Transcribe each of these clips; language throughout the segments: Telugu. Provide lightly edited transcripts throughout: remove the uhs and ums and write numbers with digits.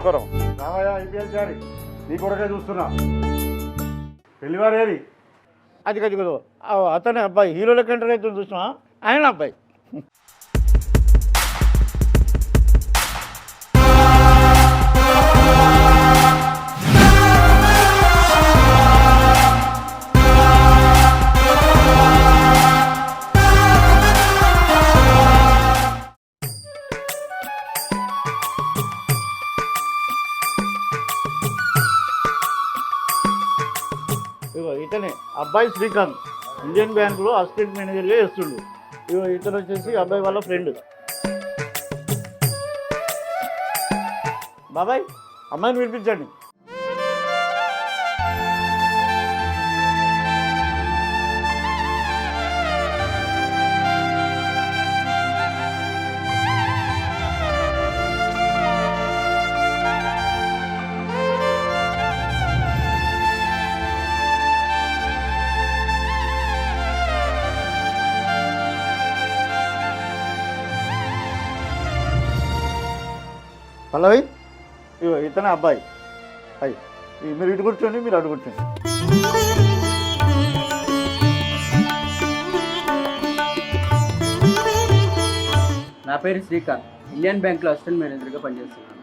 తీసుకోరాం రామయ్య ఐపీఎల్ చారి నీ కొరకే చూస్తున్నా పెళ్లివారేది అది కదా అతనే అబ్బాయి హీరో లెక్క ఎంటర్ అవుతుంది చూసినా ఆయన అబ్బాయి ఇతనే అబ్బాయి శ్రీకాంత్ ఇండియన్ బ్యాంకులో అసిస్టెంట్ మేనేజర్గా చేస్తుండు. ఇతను వచ్చేసి అబ్బాయి వాళ్ళ ఫ్రెండ్. బాబాయ్ అమ్మాయిని వినిపించండి. పల్లవి ఇతనే అబ్బాయి. మీరు ఇటు కూర్చోండి, మీరు అటు కూర్చోండి. నా పేరు శ్రీకాంత్, ఇండియన్ బ్యాంక్లో అసిస్టెంట్ మేనేజర్గా పనిచేస్తున్నాను.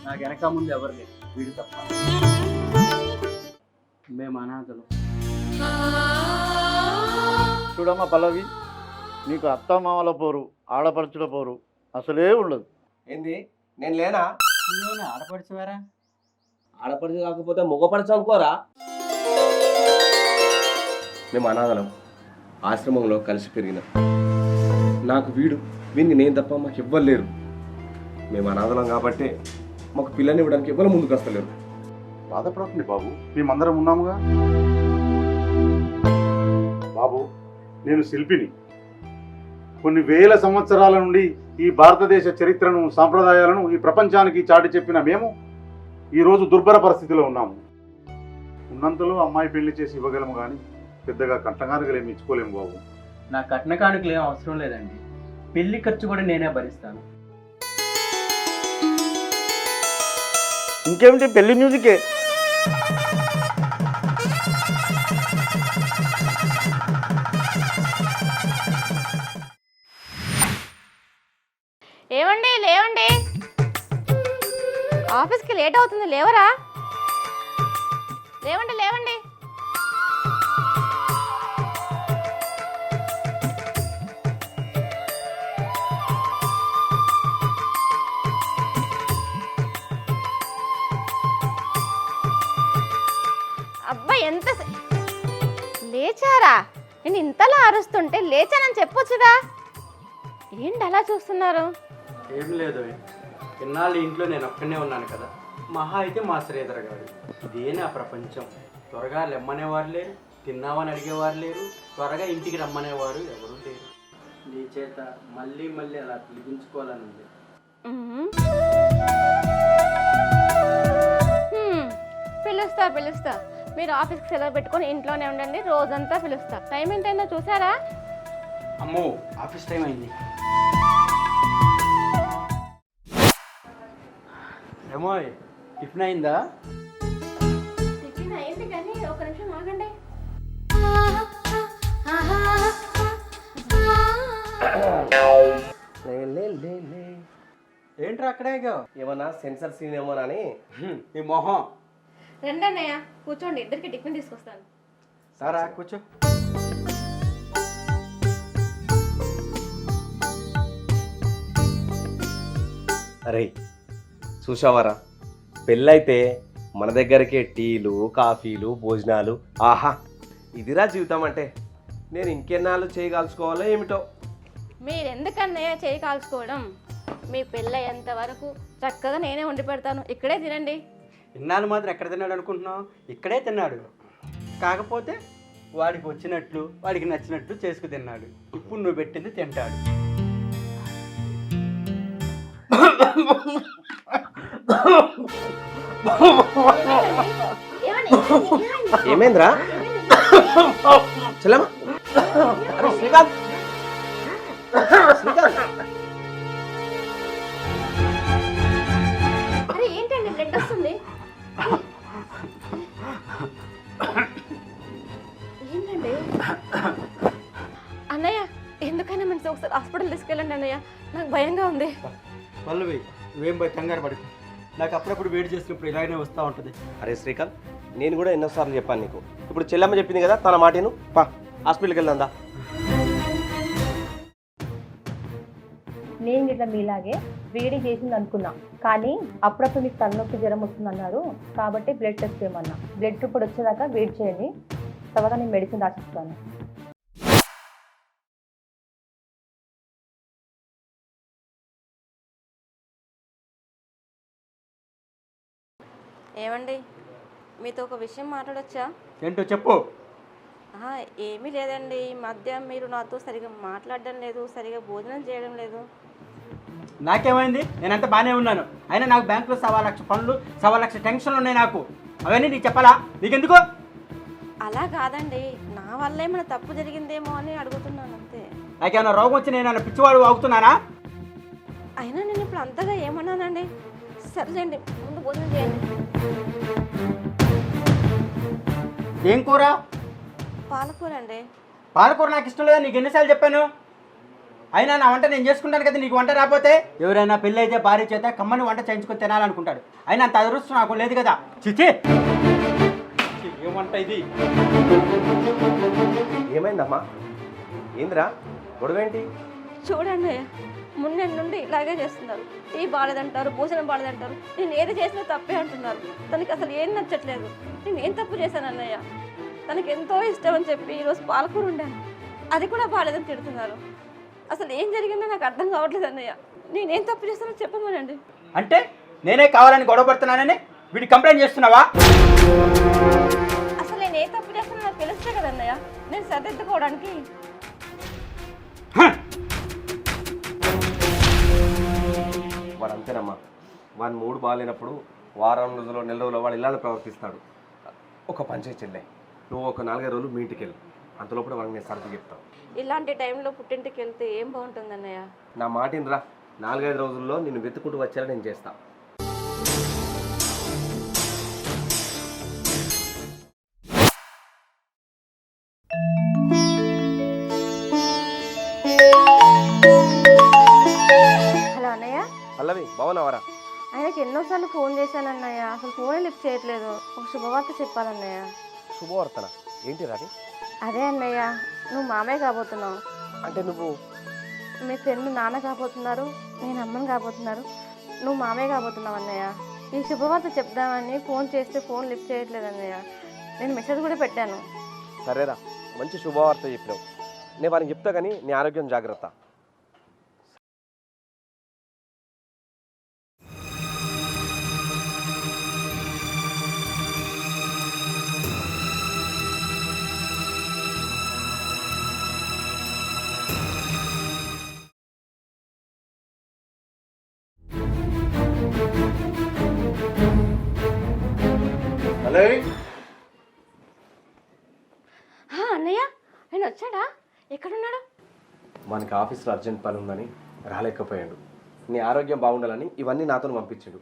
నాకు వెనక ముందు ఎవరు లేదు, వీడు తప్ప. మేము అనాథలు. చూడమ్మా పల్లవి, నీకు అత్తమామల పోరు ఆడపడుచుల పోరు అసలే ఉండదు. ఏంది నేను లేనా? ఆడపడుచువారా? ఆడపడుచు కాకపోతే మగపడుచు అనుకోరా? మేము అనాథలం, ఆశ్రమంలో కలిసి పెరిగిన. నాకు వీడిని నేను తప్ప మాకు ఎవ్వరు లేరు. మేము అనాథలం కాబట్టి మాకు పిల్లని ఇవ్వడానికి ఎవ్వరు ముందుకు వస్తలేరు. బాధపడకండి బాబు, మేమందరం ఉన్నాముగా. బాబు నేను శిల్పిని. కొన్ని వేల సంవత్సరాల నుండి ఈ భారతదేశ చరిత్రను సాంప్రదాయాలను ఈ ప్రపంచానికి చాటి చెప్పిన మేము ఈరోజు దుర్భర పరిస్థితిలో ఉన్నాము. ఉన్నంతలో అమ్మాయి పెళ్లి చేసి ఇవ్వగలము కానీ పెద్దగా కంటగానుకలు ఏమి ఇచ్చుకోలేము బాబు. నా కట్న కానుకలు ఏం అవసరం లేదండి, పెళ్లి ఖర్చు కూడా నేనే భరిస్తాను. ఇంకేమిటి పెళ్లి మ్యూజికే. ఏమండి లేవండి, ఆఫీస్కి లేట్ అవుతుంది, లేవరా? లేవండి లేవండి. అబ్బా ఎంత లేచారా? నేను ఇంతలా అరుస్తుంటే లేచానని చెప్పొచ్చుగా. ఏంటి అలా చూస్తున్నారు? ఏం లేదు, ఇన్నాళ్ళు ఇంట్లో నేను ఒక్కనే ఉన్నాను కదా. మహా అయితే మా శ్రీధర్ గారు. ఇదే నా ప్రపంచం. త్వరగా లెమ్మనేవారు లేరు, తిన్నామని అడిగేవారు లేరు, త్వరగా ఇంటికి రమ్మనేవారు ఎవరు లేరు. నీ చేత మళ్ళీ మళ్ళీ అలా పిలిపించుకోవాలని ఉంది. పిలుస్తా. మీరు ఆఫీస్కి సెలవు పెట్టుకొని ఇంట్లోనే ఉండండి, రోజంతా పిలుస్తా. టైం ఏంటైందో చూసారా? అమ్మో, ఆఫీస్ టైం అయింది. ఏమో టిఫిన్ అయిందా? టిఫిన్ అయింది కానీ ఒక నిమిషం ఆగండి. ఏంట్రా అక్కడే ఏమన్నా సెన్సర్ సీన్ ఏమోనని. ఈ మొహం. రండి అన్నయ్య కూర్చోండి, ఇద్దరికి టిఫిన్ తీసుకొస్తాను. సారా కూర్చో. అరే చూసావారా, పెళ్ళైతే మన దగ్గరికే టీలు కాఫీలు భోజనాలు. ఆహా, ఇదిరా జీవితం అంటే. నేను ఇంకెన్నాళ్ళు చేయగలుచుకోవాలో ఏమిటో. మీరెందుకన్నయ్య చేయి కాల్చుకోవడం? మీ పెళ్ళయ్యేంత వరకు చక్కగా నేనే వండి పెడతాను, ఇక్కడే తినండి. ఇన్నాళ్ళు మాత్రం ఎక్కడ తిన్నాడు అనుకుంటున్నావు? ఇక్కడే తిన్నాడు. కాకపోతే వాడికి వచ్చినట్లు వాడికి నచ్చినట్లు చేసుకు తిన్నాడు. ఇప్పుడు నువ్వు పెట్టింది తింటాడు. ఏమైందిరా? చలమా శ్రీకాంత్, శ్రీకాంత్. అరే ఏంటండి బ్లడ్ వస్తుంది? ఏంటండి అన్నయ్య, ఎందుకైనా మంచి ఒకసారి హాస్పిటల్ తీసుకెళ్ళండి అన్నయ్య, నాకు భయంగా ఉంది. పల్లవి నువ్వేం పోయి కంగారు పడుకో. నాకు అప్పుడప్పుడు వేడి చేసినప్పుడు ఇలాగనే వస్తూ ఉంటుంది. అరే శ్రీకాంత్, నేను కూడా ఎన్నోసార్లు చెప్పాను నీకు. ఇప్పుడు చెల్లమ్మ చెప్పింది కదా తన మాటను, పా హాస్పిటల్కి వెళ్దా. నేను ఇట్లా మీలాగే వేడి చేసింది అనుకున్నా, కానీ అప్పుడప్పుడు మీకు తలనొప్పి జ్వరం వస్తుంది అన్నారు కాబట్టి బ్లడ్ టెస్ట్ చేయమన్నా. బ్లడ్ రిపోర్ట్ వచ్చేదాకా వెయిట్ చేయండి, తర్వాత నేను మెడిసిన్ రాసిస్తాను. ఏమండి, మీతో ఒక విషయం మాట్లాడొచ్చా? ఏంటో చెప్పు. ఏమీ లేదండి, ఈ మధ్య మీరు నాతో సరిగా మాట్లాడడం లేదు, సరిగా భోజనం చేయడం లేదు. నాకేమైంది? నేనంతా బాగానే ఉన్నాను. అయినా నాకు బ్యాంకులో 1,00,000 పనులు, 1,00,000 టెన్షన్లు ఉన్నాయి నాకు. అవన్నీ నీకు చెప్పాలా? నీకెందుకు? అలా కాదండి, నా వల్ల ఏమైనా తప్పు జరిగిందేమో అని అడుగుతున్నాను అంతే. నాకేమైనా రోగం వచ్చి నేను పిచ్చివాడు అవుతున్నానా? అయినా నేను ఇప్పుడు అంతగా ఏమన్నానండి? సరేలేండి, ముందు భోజనం చేయండి. ఏం కూర? పాలకూర అండి. పాలకూర నాకు ఇష్టం లేదా? నీకు ఎన్నిసార్లు చెప్పాను? అయినా నా వంట నేను చేసుకుంటాను కదా, నీకు వంట రాకపోతే? ఎవరైనా పెళ్ళి అయితే భార్య చేత కమ్మని వంట చేయించుకొని తినాలనుకుంటాడు. అయినా అంత అదృష్టం నాకు లేదు కదా. చిచి, ఏమంట ఇది? ఏమైందమ్మా? ఏందిరా గొడవ ఏంటి? చూడండి, మొన్నటి నుండి ఇలాగే చేస్తున్నారు. టీ బాగాలేదంటారు, భోజనం బాగాలేదంటారు. నేను ఏది చేసినా తప్పే అంటున్నారు. తనకి అసలు ఏం నచ్చట్లేదు. నేను ఏం తప్పు చేశాను అన్నయ్య? తనకి ఎంతో ఇష్టం అని చెప్పి ఈరోజు పాలకూర ఉండాను, అది కూడా బాగాలేదని తిడుతున్నారు. అసలు ఏం జరిగిందో నాకు అర్థం కావట్లేదు అన్నయ్య. నేనేం తప్పు చేస్తానో చెప్పమనండి. అంటే నేనే కావాలని గొడవ పడుతున్నానని వీడికి కంప్లైంట్ చేస్తున్నావా? అసలు నేను ఏ తప్పు చేస్తానో నాకు తెలుస్తే కదా అన్నయ్య నేను సరిదిద్దుకోవడానికి. వాడు అంతేనమ్మా, వాడి మూడు బాగాలేనప్పుడు వారం రోజుల్లో, నెల రోజుల్లో వాడు ఇలానే ప్రవర్తిస్తాడు. ఒక పని చెల్లె, నువ్వు ఒక 4-5 రోజులు మీ ఇంటికి వెళ్ళు. అంతలోపల వాడికి నేను సర్ది చెప్తాను. ఇలాంటి టైంలో పుట్టింటికి వెళ్తే ఏం బాగుంటుంది అన్నయ్య? నా మాటిని రా, 4-5 రోజుల్లో నేను వెతుకుంటూ వచ్చేలా నేను చేస్తా. హలో అన్నయ్య. పల్లవి బాగున్నావారా? ఆయనకి ఎన్నోసార్లు ఫోన్ చేశాను అన్నయ్య, అసలు ఫోనే లిఫ్ట్ చేయట్లేదు. ఒక శుభవార్త చెప్పాలన్నయ్య. శుభవార్తన ఏంటి రాని? అదే అన్నయ్య, నువ్వు మామయ్య కాబోతున్నావు. అంటే నువ్వు మీ ఫ్రెండ్ నాన్న కాబోతున్నారు, నేను అమ్మని కాబోతున్నారు, నువ్వు మామయ్య కాబోతున్నావు అన్నయ్య. ఈ శుభవార్త చెప్దామని ఫోన్ చేస్తే ఫోన్ లిఫ్ట్ చేయట్లేదు అన్నయ్య. నేను మెసేజ్ కూడా పెట్టాను. సరేరా, మంచి శుభవార్త చెప్పినావు. నేను వారికి చెప్తా కానీ నీ ఆరోగ్యం జాగ్రత్త. అన్నయ్య, ఆయన వచ్చాడా? ఎక్కడున్నాడు? మనకి ఆఫీస్లో అర్జెంట్ పని ఉందని రాలేకపోయాడు. నీ ఆరోగ్యం బాగుండాలని ఇవన్నీ నాతో పంపించాడు.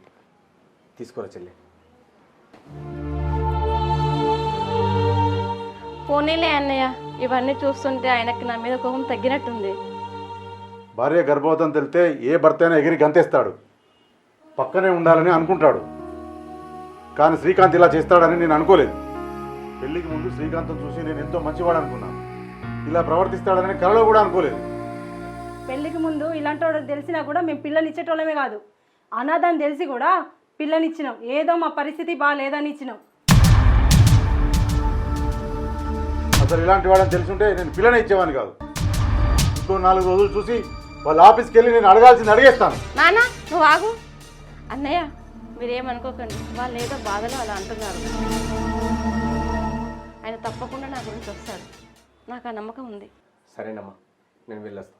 తీసుకోరా చెల్లి. పోనీలే అన్నయ్య, ఇవన్నీ చూస్తుంటే ఆయనకి నా మీద కోపం తగ్గినట్టుంది. భార్య గర్భవతం తెలితే ఏ భర్త అయినా ఎగిరి గంతేస్తాడు, పక్కనే ఉండాలని అనుకుంటాడు. కానీ శ్రీకాంత్ ఇలా చేస్తాడని నేను అనుకోలేదు. పెళ్లికి ముందు శ్రీకాంత్ని చూసి నేను ఎంతో మంచివాడు అనుకున్నాను. ఇలా ప్రవర్తిస్తాడని కలలో కూడా అనుకోలేదు. పెళ్ళికి ముందు ఇలాంటి వాడు తెలిసినా కూడా మేము పిల్లలు ఇచ్చేటోళ్ళమే కాదు, అనాథని తెలిసి కూడా పిల్లనిచ్చినాం. ఏదో మా పరిస్థితి బాగాలేదని ఇచ్చినాం. అసలు ఇలాంటి వాడని తెలుసుంటే నేను పిల్లనే ఇచ్చేవాడిని కాదు. ఇంకో 4 రోజులు చూసి వాళ్ళ ఆఫీస్కి వెళ్ళి నేను అడగాల్సింది అడిగేస్తాను. నాన్న నువ్వు ఆగు. అన్నయ్య మీరేమనుకోకండి, వాళ్ళు ఏదో బాధలో అలా అంటున్నారు. ఆయన తప్పకుండా నా గురించి వస్తాడు, నాకు ఆ నమ్మకం ఉంది. సరేనమ్మా, నేను వెళ్ళొస్తాను.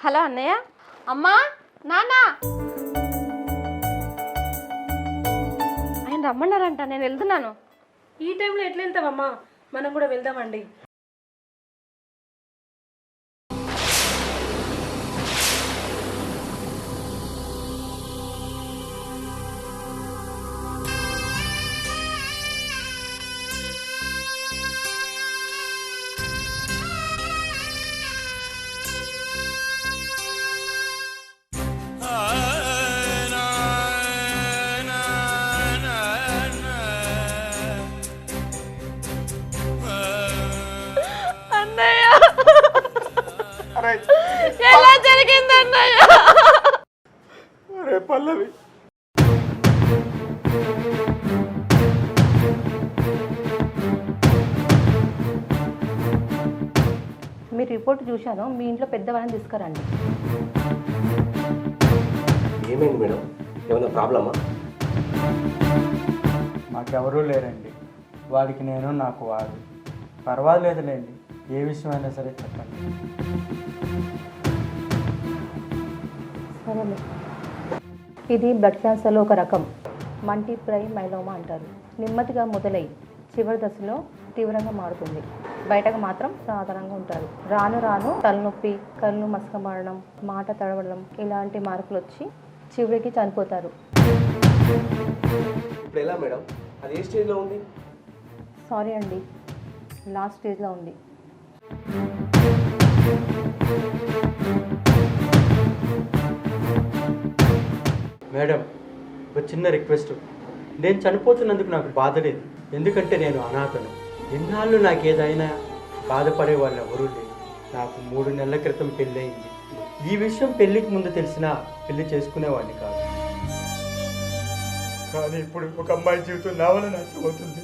హలో అన్నయ్య. అమ్మా, నాన్న, ఆయన రమ్మన్నారంట, నేను వెళ్తున్నాను. ఈ టైంలో ఎట్లా వెళ్తావమ్మా? మనం కూడా వెళ్దామండి. మీ రిపోర్ట్ చూశాను, మీ ఇంట్లో పెద్దవాళ్ళని తీసుకురండి. ఏమైంది మేడం? ఏమైనా ప్రాబ్లమా? మాకెవరూ లేరండి. వాడికి నేను, నాకు వాడు. పర్వాలేదులేండి, ఏ విషయమైనా సరే చెప్పండి. సరేలే. ఇది బ్లడ్ క్యాన్సర్లో ఒక రకం, మల్టిప్లై మైలోమా అంటారు. నెమ్మదిగా మొదలై చివరి దశలో తీవ్రంగా మారుతుంది. బయటకు మాత్రం సాధారణంగా ఉంటారు. రాను రాను తలనొప్పి, కళ్ళు మసకమాడడం, మాట తడవడం ఇలాంటి మార్పులు వచ్చి చివరికి చనిపోతారు. ఇప్పుడు ఎలా మేడం? అది ఏ స్టేజ్లో ఉంది? సారీ అండి, లాస్ట్ స్టేజ్లో ఉంది. మేడం, ఒక చిన్న రిక్వెస్ట్. నేను చనిపోతున్నందుకు నాకు బాధ లేదు, ఎందుకంటే నేను అనాథను. ఇన్నాళ్ళు నాకు ఏదైనా బాధపడే వాళ్ళు ఎవరూ లేరు. నాకు 3 నెలల క్రితం పెళ్ళయింది. ఈ విషయం పెళ్ళికి ముందు తెలిసినా పెళ్లి చేసుకునేవాడిని కాదు. కానీ ఇప్పుడు ఒక అమ్మాయి జీవితం నా వల్ల నాశనం అవుతుంది.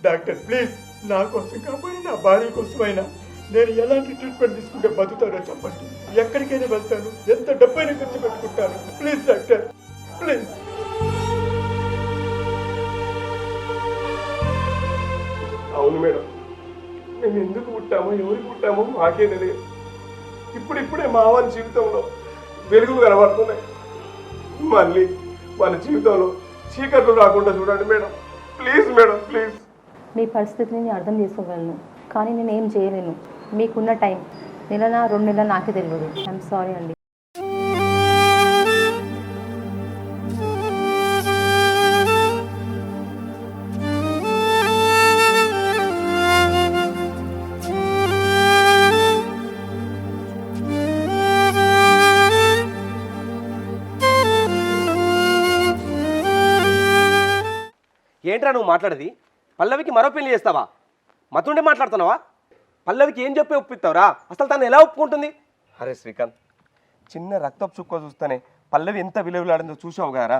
డాక్టర్ ప్లీజ్, నా కోసం కాకపోయినా నా భార్య కోసమైనా నేను ఎలాంటి ట్రీట్మెంట్ తీసుకుంటే బతుకుతానో చెప్పండి. ఎక్కడికైనా వెళ్తాను, ఎంత డబ్బైనా ఖర్చు పెట్టుకుంటాను. Please doctor, please. అవును మేడం, మేము ఎందుకు పుట్టామో ఎవరికి పుట్టామో మాకే తెలియదు. ఇప్పుడిప్పుడే మా వాళ్ళ జీవితంలో వెలుగులు కనబడుతున్నాయి. మళ్ళీ వాళ్ళ జీవితంలో చీకట్లు రాకుండా చూడండి మేడం, ప్లీజ్ మేడం, ప్లీజ్. మీ పరిస్థితిని నేను అర్థం చేసుకోగలను, కానీ నేను ఏం చేయలేను. మీకున్న టైం నెలనా 2 నెలలు నాకే తెలియదు. ఐఎమ్ సారీ అండి. ఏంట్రా నువ్వు మాట్లాడేది? పల్లవికి మరో పెళ్లి చేస్తావా? మతుండే మాట్లాడుతున్నావా? పల్లవికి ఏం చెప్పి ఒప్పిస్తావురా? అసలు తను ఎలా ఒప్పుకుంటుంది? అరే శ్రీకాంత్, చిన్న రక్తపు చుక్క చూస్తేనే పల్లవి ఎంత విలువలాడిందో చూసావు కదరా.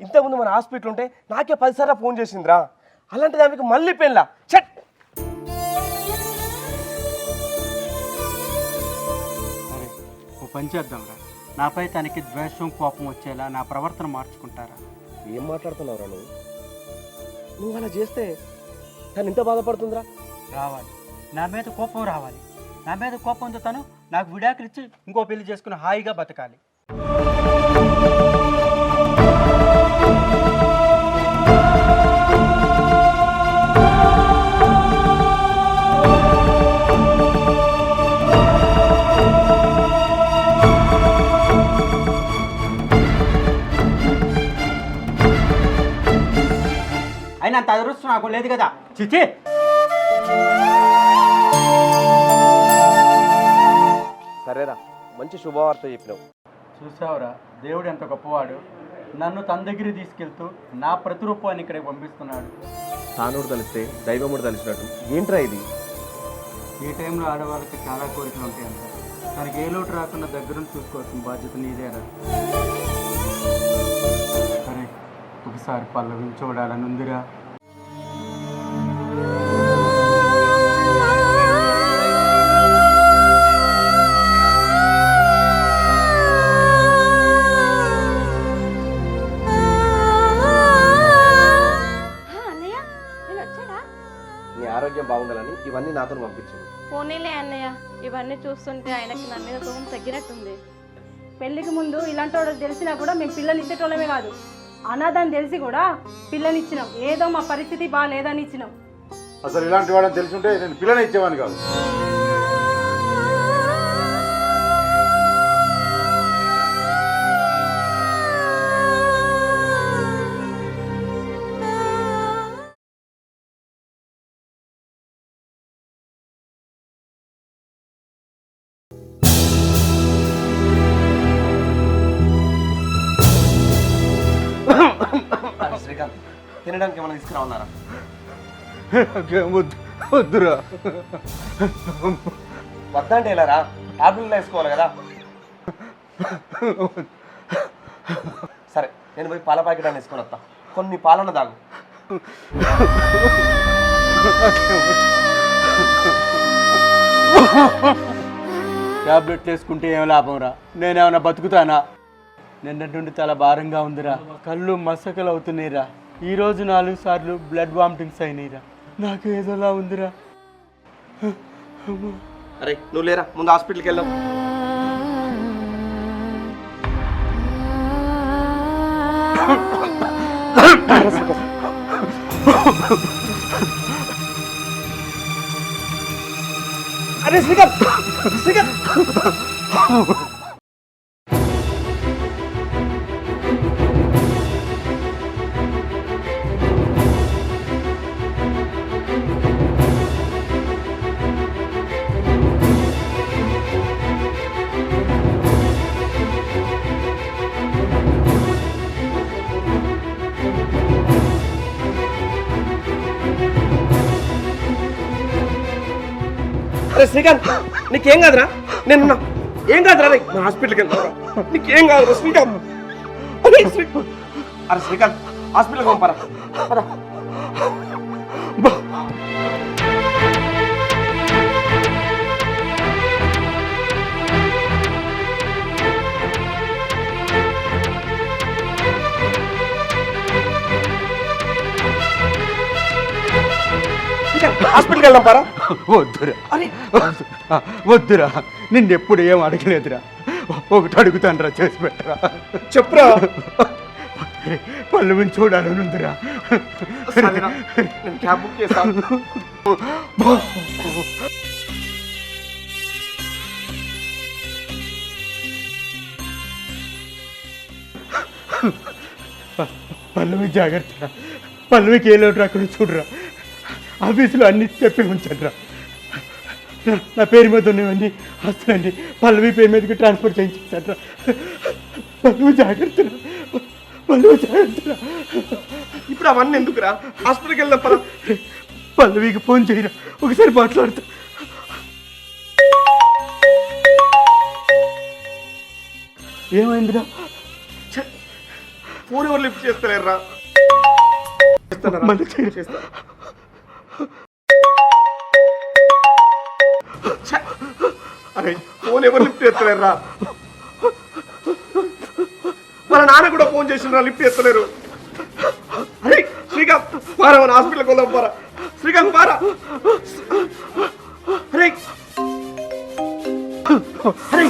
ఇంతకుముందు మన హాస్పిటల్ ఉంటే నాకే 10 సార్లు ఫోన్ చేసిందిరా. అలాంటి దానికి మళ్ళీ పెళ్ళా? చెట్. సరే, ఓ పని చేద్దాంరా. నాపై తనకి ద్వేషం, కోపం వచ్చేలా నా ప్రవర్తన మార్చుకుంటారా? ఏం మాట్లాడుతున్నావురా నువ్వు? నువ్వు అలా చేస్తే తను ఇంత బాధపడుతుందిరా? రావాలి, నా మీద కోపం రావాలి. నా మీద కోపంతో తను నాకు విడాకులు ఇచ్చి ఇంకో పెళ్లి చేసుకుని హాయిగా బతకాలి. అయినా అంత అదృష్టం నాకు లేదు కదా. చిచి, సరేరా, మంచి శుభవార్త చెప్పినావు. చూసావురా, దేవుడు ఎంత గొప్పవాడు. నన్ను తన దగ్గరికి తీసుకెళ్తూ నా ప్రతిరూపాన్ని ఇక్కడికి పంపిస్తున్నాడు. తానుడు తలిస్తే దైవముడు తలిసినట్టు ఏంట్రా ఇది? ఈ టైంలో ఆడవాళ్ళకి చాలా కోరికలు ఉంటాయి అంట. తనకి ఏ లోటు రాకుండా దగ్గరుండి చూసుకోవాల్సిన బాధ్యత నీదేరా. సరే, ఒకసారి పల్లవిని చూడాలని ఉందిరా. నీ ఆరోగ్యం బాగుండాలని ఇవన్నీ నాతో పంపించింది. పోనీలే అన్నయ్య, ఇవన్నీ చూస్తుంటే ఆయనకి నా మీద కోపం తగ్గినట్టుంది. పెళ్ళికి ముందు ఇలాంటి వాడు తెలిసినా కూడా మేము పిల్లలు ఇచ్చేటోళ్ళమే కాదు, అనాథని తెలిసి కూడా పిల్లనిచ్చినాం. ఏదో మా పరిస్థితి బాగాలేదని ఇచ్చినాం. అసలు ఇలాంటి వాడని తెలుసుంటే నేను పిల్లని ఇచ్చేవాడిని కాదు. శ్రీకాంత్, తినడానికి ఏమైనా తీసుకురావాలన్నారా? వద్దురా. వద్దంటే వెళ్ళారా? టాబ్లెట్లు వేసుకోవాలి కదా. సరే, నేను పోయి పాల ప్యాకెట్ అని వేసుకొని వస్తా. కొన్ని పాలన తాగు. ట్యాబ్లెట్లు వేసుకుంటే ఏం లాభంరా? నేనేమన్నా బతుకుతానా? నిన్నటి నుండి తల భారంగా ఉందిరా, కళ్ళు మసకలు అవుతున్నాయిరా, ఈరోజు 4 సార్లు బ్లడ్ వామిటింగ్స్ అయినాయిరా. నాకు ఏదోలా ఉందిరా. అరే నువ్వు లేరా, ముందు హాస్పిటల్కి వెళ్దాం. అరే శ్రీకాంత్, శ్రీకాంత్ అరే శ్రీకాంత్, నీకేం కాదురా? నేనున్నా, ఏం కాదురా? నా హాస్పిటల్కి వెళ్తారా? నీకేం కాదురా శ్రీకాంత్? అరే శ్రీకాంత్, హాస్పిటల్కి పంపరా. హాస్పిటల్కి వెళ్దాం పరా. వద్దురా, వద్దురా, నిన్నెప్పుడు ఏం అడగలేదురా. ఒకటి అడుగుతాను రా, చేసి పెట్టరా. చెప్పురా. పళ్ళు విని చూడాలని ఉందిరా. నేను క్యాబ్ బుక్ చేస్తాను. పల్లవి జాగ్రత్త, పల్లవికి ఏ లోటు రాకుండా చూడరా. ఆఫీసులో అన్ని చెప్పి ఉంచండి రా. నా పేరు మీద ఉన్నవన్నీ ఆస్తులన్నీ పల్లవి పేరు మీదకి ట్రాన్స్ఫర్ చేయించాను రా. పల్లవి జాగ్రత్త, పల్లవి జాగ్రత్త. ఇప్పుడు అవన్నీ ఎందుకురా? హాస్పిటల్కి వెళ్దాం పరా. పల్లవికి ఫోన్ చేయరా, ఒకసారి మాట్లాడతా. ఏమైందిరా? ఫోన్ ఎవరు లిఫ్ట్ చేస్తలేరురా? మళ్ళీ చేయరా. అరే ఫోన్ ఎవరు లిఫ్ట్ చేస్తలేరురా? వాళ్ళ నాన్న కూడా ఫోన్ చేసినరా, లిఫ్ట్ చేస్తలేరు. అరే శ్రీకాంత్ పారా, మన హాస్పిటల్కి వెళ్దాం పారా. శ్రీకాంత్ పారా. అరే అరే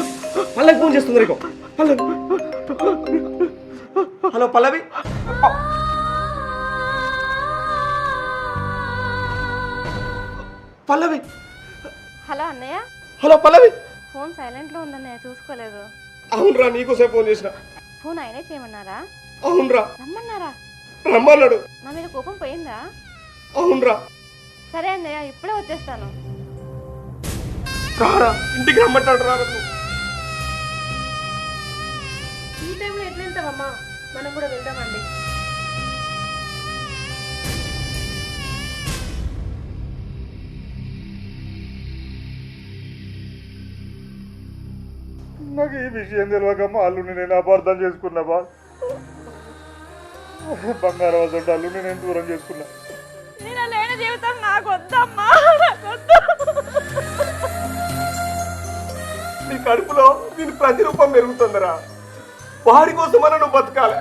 పల్లవి ఫోన్ చేస్తుంది రేకో. పల్లవి, హలో పల్లవి. పల్లవి, హలో అన్నయ్య, హలో పల్లవి. ఫోన్ సైలెంట్లో ఉందన్నయ్య, చూసుకోలేదు. అవునరా, నీకోసే ఫోన్ చేసిన. ఫోన్ ఆయనే చేయమన్నారా? అవునరా, రమ్మన్నారా? రమ్మన్నాడు. నా మీద కోపం పోయిందా? అవునరా. సరే అన్నయ్య, ఇప్పుడే వచ్చేస్తాను. రారా, ఇంటికి రమ్మంటాడు. రా ఈ టైంలో ఎట్లా వెళ్తామమ్మా? మనం కూడా వెళ్దామండి. నాకు ఈ విషయం తెలియకమ్మా అల్లుని నేను అపార్థం చేసుకున్నా. బా బంగారం వద్ద అల్లుని నేను దూరం చేసుకున్నా. నేను లేని జీవితం నాకు వద్దమ్మా. నీ కడుపులో దీని ప్రతిరూపం పెరుగుతుందిరా. వాడి కోసమన్నా నువ్వు బతకాలి.